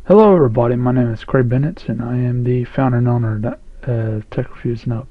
Hello everybody, my name is Craig Bennett and I am the founder and owner of Tech Reviews and Up.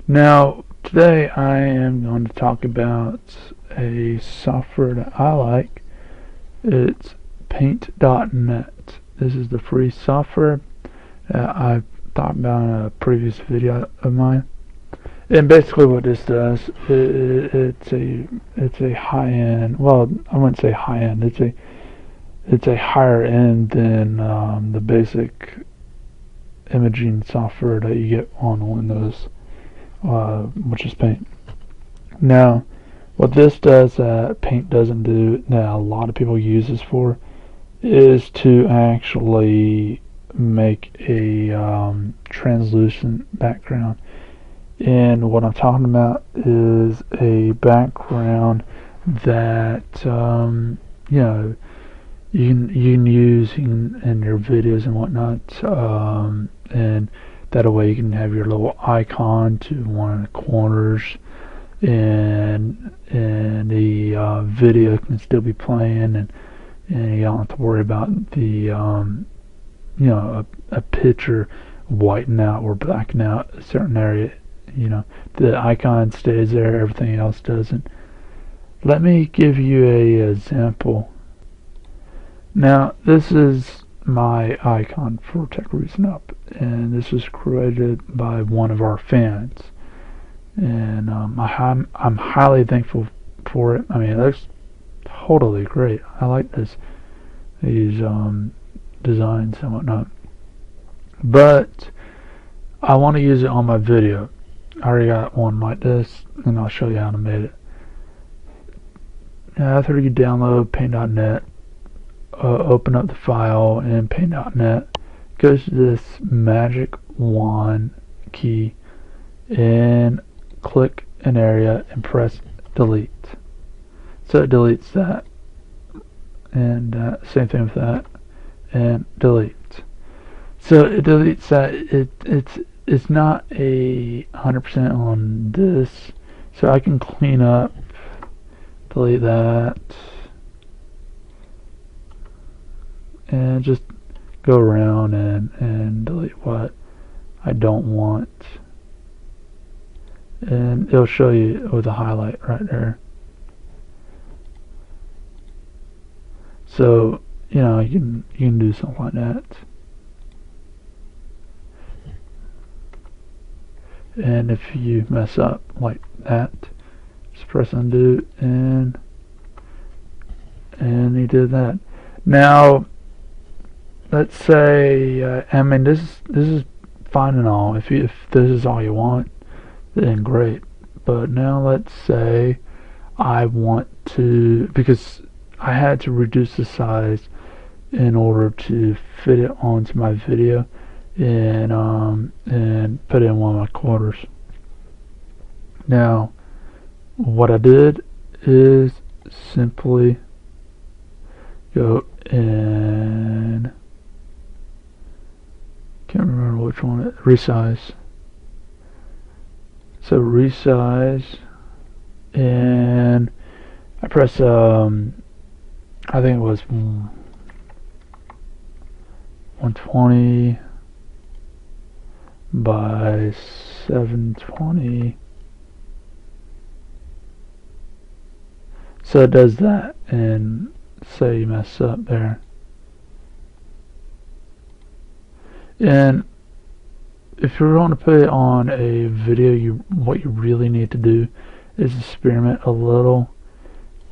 Now, today I am going to talk about a software that I like. It's Paint.net. This is the free software that I talked about in a previous video of mine. And basically what this does, it's a high-end, well, I wouldn't say high-end, it's a higher end than the basic imaging software that you get on Windows, which is Paint. Now, what this does that Paint doesn't do, that a lot of people use this for, is to actually make a translucent background. And what I'm talking about is a background that, you can use in your videos and whatnot, and that way you can have your little icon to one of the corners, and the video can still be playing, and you don't have to worry about the a picture whitening out or blacking out a certain area. The icon stays there, everything else doesn't. Let me give you a example. Now, this is my icon for Tech Reviews and Up, and this was created by one of our fans, and I'm highly thankful for it. I mean, it looks totally great. I like these designs and whatnot, but I want to use it on my video. I already got one like this, and I'll show you how to make it. After you download Paint.net, open up the file in Paint.net, go to this magic wand key and click an area and press delete. So it deletes that, and same thing with that, and delete. So it deletes that. It's not 100% on this, so I can clean up, delete that, and just go around and delete what I don't want, and it'll show you with a highlight right there. So you can do something like that, and if you mess up like that, just press undo, and you did that. Now, let's say, I mean, this is fine and all. If this is all you want, then great. But now let's say I want to, because I had to reduce the size in order to fit it onto my video, and put it in one of my quarters. Now, what I did is simply go and can't remember which one, resize. So resize, and I press I think it was 120 by 720. So it does that, and say you mess up there. And if you're going to put it on a video, what you really need to do is experiment a little.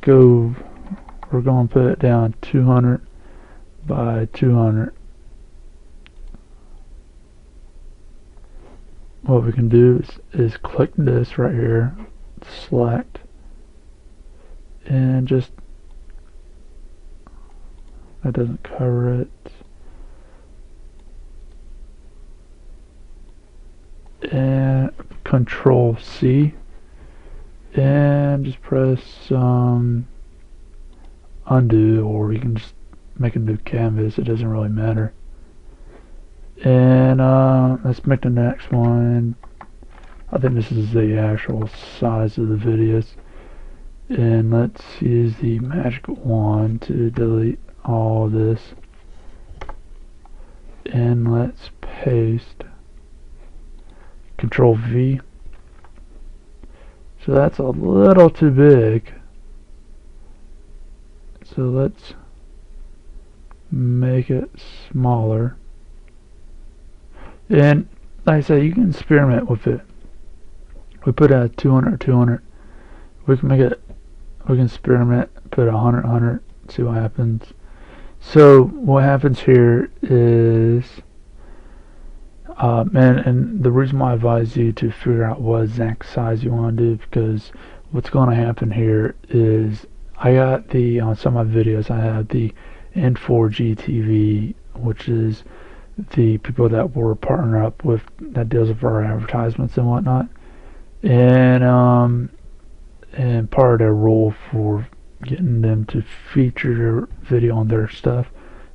We're going to put it down 200 by 200. What we can do is click this right here, select, and just, that doesn't cover it, and Control C, and just press undo, or you can just make a new canvas. It doesn't really matter. And let's make the next one. I think this is the actual size of the videos. And let's use the magic wand to delete all this. and let's paste. Control V. So that's a little too big. So let's make it smaller. And like I said, you can experiment with it. We put a 200, 200. We can make it. We can experiment. Put 100, 100. See what happens. So what happens here is, and the reason why I advise you to figure out what exact size you want to do, because what's going to happen here is I got the on some of my videos I have the N4G TV, which is the people that we're partner up with that deals with our advertisements and whatnot, and part of their rule for getting them to feature their video on their stuff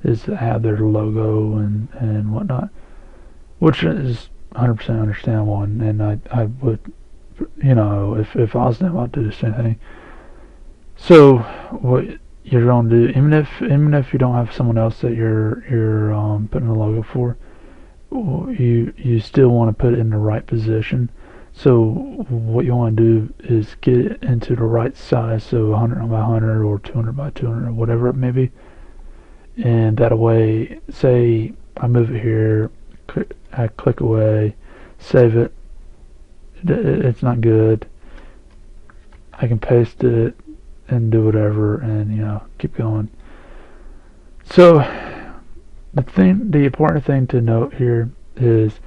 is to have their logo and whatnot, which is 100% understandable, and I would, you know, if I was them, I'd do the same thing. So what you're going to do, even if you don't have someone else that you're putting a logo for, you still want to put it in the right position. So what you want to do is get it into the right size, so 100 by 100 or 200 by 200 or whatever it may be, and that way, say I move it here, I click away, save it, it's not good, I can paste it and do whatever, and you know, keep going. So the important thing to note here is,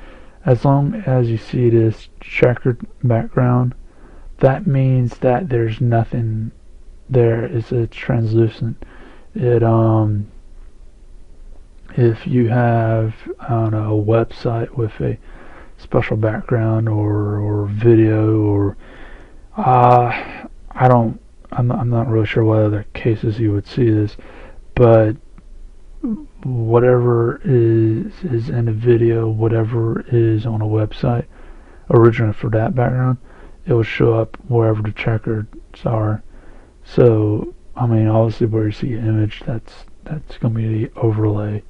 as long as you see this checkered background, that means that there's nothing there. It's translucent. If you have, I don't know, a website with a special background or video, or I'm not really sure what other cases you would see this, but whatever is in a video, whatever is on a website originally for that background, it will show up wherever the checkers are. So I mean, obviously where you see an image, that's going to be the overlay.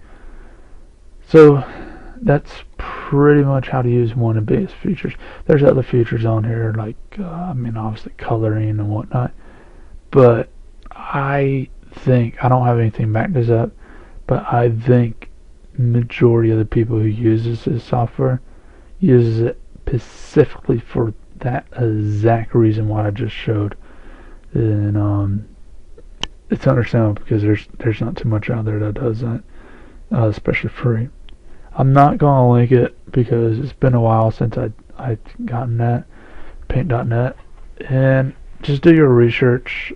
So that's pretty much how to use one of the biggest features. There's other features on here, like I mean, obviously coloring and whatnot, but I think, I don't have anything to back this up, but I think majority of the people who uses this software uses it specifically for that exact reason what I just showed. And it's understandable, because there's not too much out there that does that, especially free. I'm not gonna link it because it's been a while since I've gotten that, paint.net, and just do your research.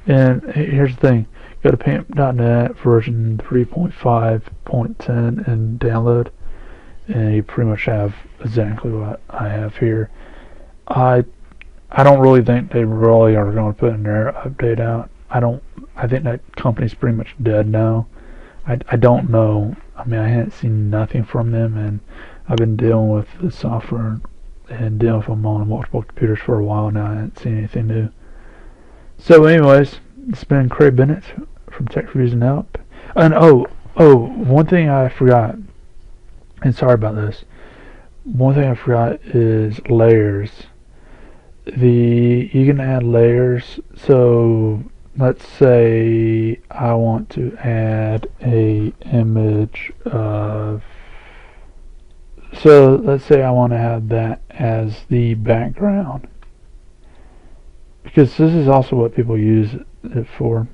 And here's the thing, go to paint.net version 3.5.10 and download, and you pretty much have exactly what I have here. I don't really think they really are going to put in their update out. I think that company's pretty much dead now. I don't know. I mean, I hadn't seen nothing from them, and I've been dealing with the software and dealing with them on multiple computers for a while now. I haven't seen anything new. So anyways, it's been Craig Bennett from Tech Reviews and Help. And one thing I forgot, and sorry about this, one thing I forgot is layers. You can add layers. So let's say I want to add a image of, so let's say I want to have that as the background, because this is also what people use it for.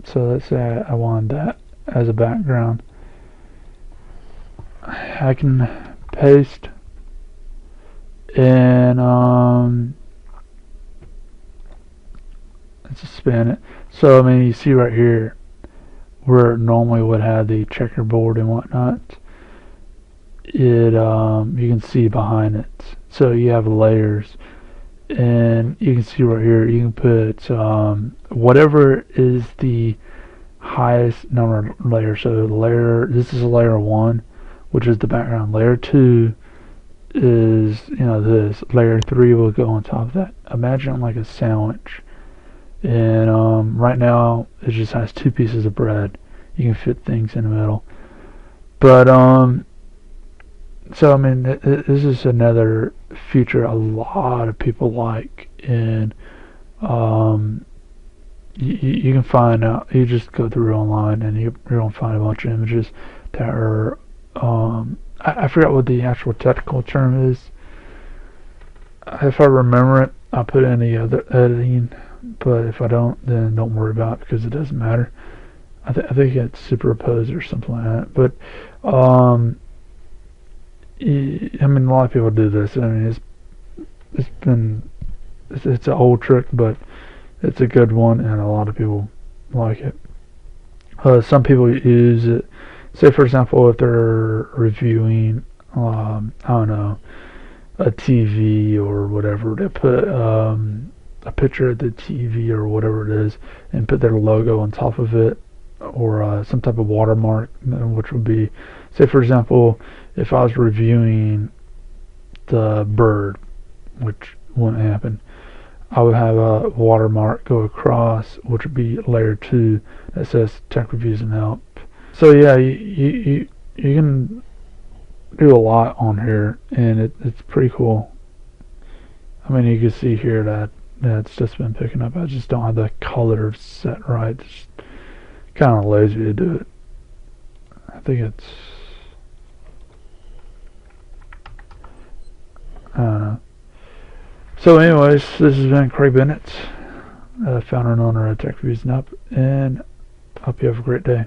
So let's say I want that as a background. I can paste, and let's expand it. So I mean, you see right here where it normally would have the checkerboard and whatnot, you can see behind it. So you have layers, and you can see right here, you can put whatever is the highest number of layers. So this is a layer 1, which is the background. Layer 2 is, this. Layer 3 will go on top of that. Imagine like a sandwich, and right now it just has 2 pieces of bread. You can fit things in the middle, But so I mean, this is another feature a lot of people like, and um, you can find out. You just go through online, and you're gonna find a bunch of images that are. I forgot what the actual technical term is. If I remember it, I'll put in the other editing. But if I don't, then don't worry about it because it doesn't matter. I think it's superimposed or something like that. But I mean, a lot of people do this. I mean, it's an old trick, but it's a good one, and a lot of people like it. Some people use it. Say, for example, if they're reviewing, I don't know, a TV or whatever, they put a picture of the TV or whatever it is, and put their logo on top of it, or some type of watermark, which would be, say, for example, if I was reviewing the bird, which wouldn't happen, I would have a watermark go across, which would be layer 2 that says Tech Reviews and Help. So yeah, you can do a lot on here, and it's pretty cool. I mean, you can see here that it's just been picking up. I just don't have the color set right. It's kind of lazy to do it. I think it's, I don't know. So anyways, this has been Craig Bennett, founder and owner of Tech Reviews and Up, and I hope you have a great day.